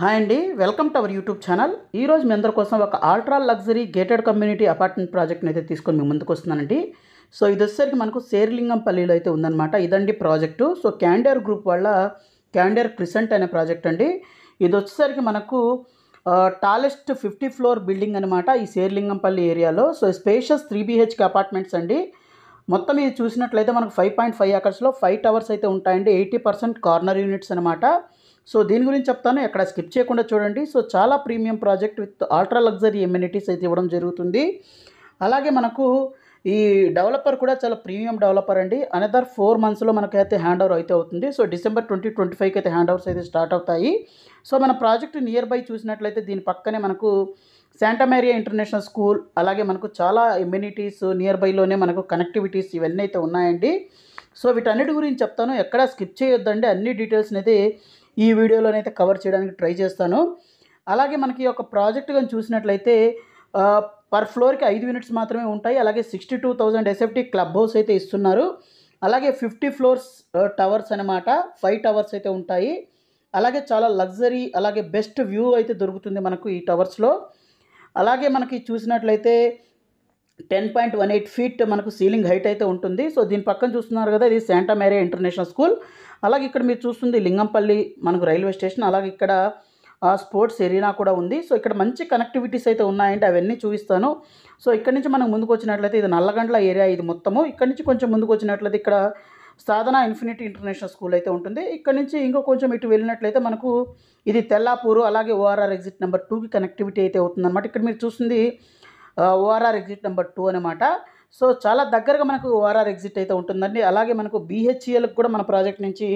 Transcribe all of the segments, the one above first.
Hi అండి, welcome to our YouTube channel. ఈరోజు మీ అందరి కోసం ఒక ultra luxury gated community apartment ప్రాజెక్ట్ని అయితే తీసుకొని మీ ముందుకు వస్తున్నానండి. సో ఇది వచ్చేసరికి మనకు శేర్లింగంపల్లిలో అయితే ఉందన్నమాట. ఇదండి ప్రాజెక్టు. సో క్యాండర్ గ్రూప్ వాళ్ళ క్యాండర్ క్రిసెంట్ అనే ప్రాజెక్ట్ అండి. ఇది వచ్చేసరికి మనకు టాలెస్ట్ 50 ఫ్లోర్ బిల్డింగ్ అనమాట ఈ శేర్లింగంపల్లి ఏరియాలో. సో స్పేషియస్ 3 BHK అపార్ట్మెంట్స్ అండి. మొత్తం ఇది చూసినట్లయితే మనకు 5.5 ఏకర్స్లో 5 టవర్స్ అయితే ఉంటాయండి. 80% కార్నర్ యూనిట్స్ అనమాట. సో దీని గురించి చెప్తాను, ఎక్కడ స్కిప్ చేయకుండా చూడండి. సో చాలా premium project with ultra luxury amenities అయితే ఇవ్వడం జరుగుతుంది. అలాగే మనకు ఈ డెవలపర్ కూడా చాలా ప్రీమియం డెవలపర్ అండి. అనదర్ 4 మంత్స్లో మనకైతే హ్యాండ్ ఓవర్ అయితే అవుతుంది. సో డిసెంబర్ 2025కి అయితే హ్యాండ్ ఓవర్స్ అయితే స్టార్ట్ అవుతాయి. సో మన ప్రాజెక్ట్ నియర్ బై చూసినట్లయితే దీని పక్కనే మనకు శాంటా మేరియా ఇంటర్నేషనల్ స్కూల్, అలాగే మనకు చాలా ఎమ్యూనిటీస్ నియర్ బైలోనే మనకు కనెక్టివిటీస్ ఇవన్నీ అయితే ఉన్నాయండి. సో వీటన్నిటి గురించి చెప్తాను, ఎక్కడా స్కిప్ చేయొద్దండి. అన్ని డీటెయిల్స్ని అయితే ఈ వీడియోలోనైతే కవర్ చేయడానికి ట్రై చేస్తాను. అలాగే మనకి ఒక ప్రాజెక్ట్ కానీ చూసినట్లయితే పర్ ఫ్లోర్కి 5 యూనిట్స్ మాత్రమే ఉంటాయి. అలాగే 62,000 SFT క్లబ్ హౌస్ అయితే ఇస్తున్నారు. అలాగే 50 ఫ్లోర్స్ టవర్స్ అనమాట, 5 టవర్స్ అయితే ఉంటాయి. అలాగే చాలా లగ్జరీ, అలాగే బెస్ట్ వ్యూ అయితే దొరుకుతుంది మనకు ఈ టవర్స్లో. అలాగే మనకి చూసినట్లయితే 10.18 ఫీట్ మనకు సీలింగ్ హైట్ అయితే ఉంటుంది. సో దీని పక్కన చూస్తున్నారు కదా, ఇది శాంటా మేరియా ఇంటర్నేషనల్ స్కూల్. అలాగే ఇక్కడ మీరు చూస్తుంది లింగంపల్లి మనకు రైల్వే స్టేషన్. అలాగే ఇక్కడ స్పోర్ట్స్ ఎరీనా కూడా ఉంది. సో ఇక్కడ మంచి కనెక్టివిటీస్ అయితే ఉన్నాయండి, అవన్నీ చూపిస్తాను. సో ఇక్కడ నుంచి మనం ముందుకు వచ్చినట్లయితే ఇది నల్లగండ్ల ఏరియా ఇది మొత్తము. ఇక్కడ నుంచి కొంచెం ముందుకు వచ్చినట్లయితే ఇక్కడ సాధన ఇన్ఫినిటీ ఇంటర్నేషనల్ స్కూల్ అయితే ఉంటుంది. ఇక్కడ నుంచి ఇంకో కొంచెం ఇటు వెళ్ళినట్లయితే మనకు ఇది తెల్లాపూరు, అలాగే ORR ఎగ్జిట్ నెంబర్ 2కి కనెక్టివిటీ అయితే అవుతుందన్నమాట. ఇక్కడ మీరు చూస్తుంది ORR ఎగ్జిట్ నెంబర్ 2 అనమాట. సో చాలా దగ్గరగా మనకు ORR ఎగ్జిట్ అయితే ఉంటుందండి. అలాగే మనకు BHELకి కూడా మన ప్రాజెక్ట్ నుంచి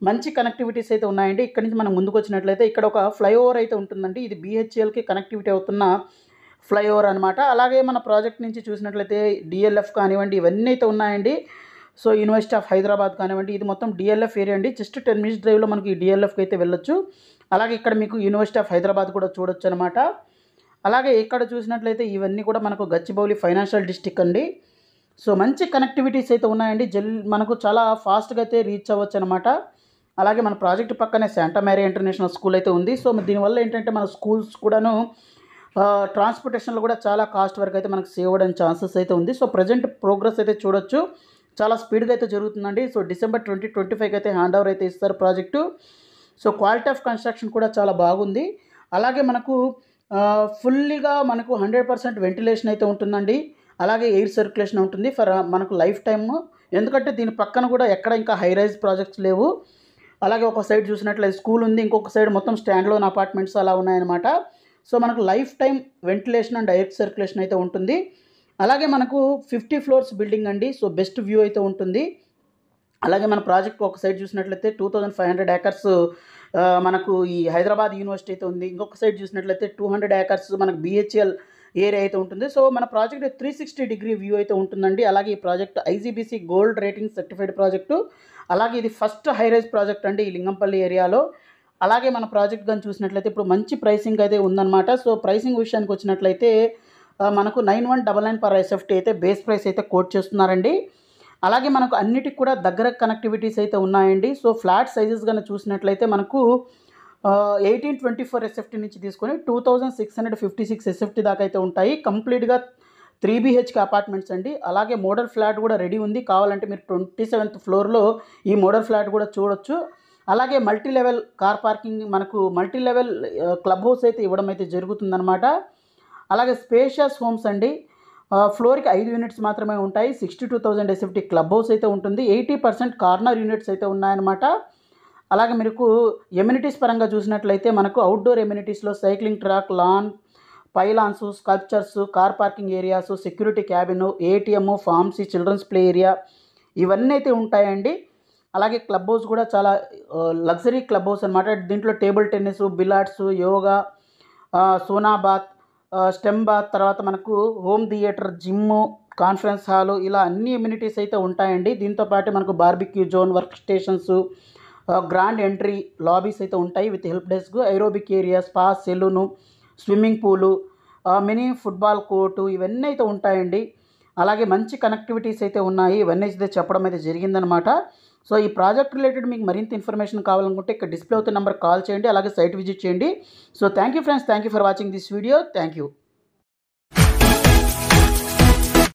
మంచి కనెక్టివిటీస్ అయితే ఉన్నాయండి. ఇక్కడ నుంచి మనం ముందుకు వచ్చినట్లయితే ఇక్కడ ఒక ఫ్లైఓవర్ అయితే ఉంటుందండి. ఇది BHELకి కనెక్టివిటీ అవుతున్న ఫ్లైఓవర్ అనమాట. అలాగే మన ప్రాజెక్ట్ నుంచి చూసినట్లయితే DLF కానివ్వండి, ఇవన్నీ అయితే ఉన్నాయండి. సో యూనివర్సిటీ ఆఫ్ హైదరాబాద్ కానివ్వండి, ఇది మొత్తం DLF ఏరియా అండి. జస్ట్ 10 మినిట్స్ డ్రైవ్లో మనకి ఈ DLFకి అయితే వెళ్ళొచ్చు. అలాగే ఇక్కడ మీకు యూనివర్సిటీ ఆఫ్ హైదరాబాద్ కూడా చూడొచ్చు అనమాట. అలాగే ఇక్కడ చూసినట్లయితే ఇవన్నీ కూడా మనకు గచ్చిబౌలి ఫైనాన్షియల్ డిస్ట్రిక్ట్ అండి. సో మంచి కనెక్టివిటీస్ అయితే ఉన్నాయండి. మనకు చాలా ఫాస్ట్గా అయితే రీచ్ అవ్వచ్చు అనమాట. అలాగే మన ప్రాజెక్ట్ పక్కనే శాంటా మేరియా ఇంటర్నేషనల్ స్కూల్ అయితే ఉంది. సో దీనివల్ల ఏంటంటే మన స్కూల్స్ కూడాను ట్రాన్స్పోర్టేషన్లో కూడా చాలా కాస్ట్ వరకు అయితే మనకు సేవ్ అవ్వడానికి ఛాన్సెస్ అయితే ఉంది. సో ప్రజెంట్ ప్రోగ్రెస్ అయితే చూడొచ్చు, చాలా స్పీడ్గా అయితే జరుగుతుందండి. సో డిసెంబర్ 2025కి అయితే హ్యాండ్ ఓవర్ అయితే ఇస్తారు project. So quality of construction కూడా చాలా బాగుంది. అలాగే మనకు ఫుల్లీగా మనకు 100% వెంటిలేషన్ అయితే ఉంటుందండి. అలాగే ఎయిర్ సర్క్యులేషన్ ఉంటుంది ఫర్ మనకు లైఫ్ టైమ్. ఎందుకంటే దీని పక్కన కూడా ఎక్కడ ఇంకా హై రైజ్ ప్రాజెక్ట్స్ లేవు. అలాగే ఒక సైడ్ చూసినట్లయితే స్కూల్ ఉంది, ఇంకొక సైడ్ మొత్తం స్టాండ్లోన్ అపార్ట్మెంట్స్ అలా ఉన్నాయన్నమాట. సో మనకు life time ventilation and air circulation అయితే ఉంటుంది. అలాగే మనకు 50 ఫ్లోర్స్ బిల్డింగ్ అండి. సో బెస్ట్ వ్యూ అయితే ఉంటుంది. అలాగే మన ప్రాజెక్ట్ ఒక సైడ్ చూసినట్లయితే 2500 ఏకర్స్ మనకు ఈ హైదరాబాద్ యూనివర్సిటీ అయితే ఉంది. ఇంకొక సైడ్ చూసినట్లయితే 200 ఏకర్స్ మనకు BHEL ఏరియా అయితే ఉంటుంది. సో మన ప్రాజెక్ట్ 360 డిగ్రీ వ్యూ అయితే ఉంటుందండి. అలాగే ఈ project IGBC gold rating certified project. అలాగే ఇది ఫస్ట్ హై రైజ్ ప్రాజెక్ట్ అండి ఈ లింగంపల్లి ఏరియాలో. అలాగే మన ప్రాజెక్ట్ కానీ చూసినట్లయితే ఇప్పుడు మంచి ప్రైసింగ్ అయితే ఉందన్నమాట. సో ప్రైసింగ్ విషయానికి వచ్చినట్లయితే మనకు 9199 పర్ SFT అయితే బేస్ ప్రైస్ అయితే కోట్ చేస్తున్నారండి. అలాగే మనకు అన్నిటికి కూడా దగ్గర కనెక్టివిటీస్ అయితే ఉన్నాయండి. సో ఫ్లాట్ సైజెస్ కానీ చూసినట్లయితే మనకు 1824 SFT నుంచి తీసుకొని 2656 SFT దాకా అయితే ఉంటాయి. కంప్లీట్గా 3 BHK అపార్ట్మెంట్స్ అండి. అలాగే మోడల్ ఫ్లాట్ కూడా రెడీ ఉంది, కావాలంటే మీరు 27th ఫ్లోర్లో ఈ మోడల్ ఫ్లాట్ కూడా చూడొచ్చు. అలాగే మల్టీ లెవెల్ కార్ పార్కింగ్, మనకు మల్టీ లెవెల్ క్లబ్ హౌస్ అయితే ఇవ్వడం అయితే జరుగుతుందన్నమాట. అలాగే స్పేషియస్ హోమ్స్ అండి. ఫ్లోర్కి 5 యూనిట్స్ మాత్రమే ఉంటాయి. 62,000 SFT క్లబ్ హౌస్ అయితే ఉంటుంది. 80% కార్నర్ యూనిట్స్ అయితే ఉన్నాయన్నమాట. అలాగే మీకు ఎమ్యూనిటీస్ పరంగా చూసినట్లయితే మనకు అవుట్డోర్ ఎమ్యూనిటీస్లో cycling track, lawn, pylons, sculptures, car parking areas, security cabin, ATM, pharmacy, children's play area ఇవన్నీ అయితే ఉంటాయండి. అలాగే క్లబ్ హౌస్ కూడా చాలా లగ్జరీ క్లబ్ హౌస్ అనమాట. దీంట్లో table tennis, billiards, yoga, sauna bath, steam bath, తర్వాత మనకు home theatre, gym, conference hall, ఇలా అన్ని ఎమ్యూనిటీస్ అయితే ఉంటాయండి. దీంతోపాటు మనకు barbecue zone, work stations, grand entry lobbies అయితే ఉంటాయి with help desk, aerobic area, spa, salon, swimming pool, mini football court ఇవన్నీ అయితే ఉంటాయండి. అలాగే మంచి కనెక్టివిటీస్ అయితే ఉన్నాయి. ఇవన్నీ అయితే చెప్పడం అయితే జరిగిందనమాట. సో ఈ ప్రాజెక్ట్ రిలేటెడ్ మీకు మరింత ఇన్ఫర్మేషన్ కావాలనుకుంటే ఇక్కడ డిస్ప్లే అవుతున్న నెంబర్ కాల్ చేయండి, అలాగే సైట్ విజిట్ చేయండి. So thank you friends, thank you for watching this video. Thank you.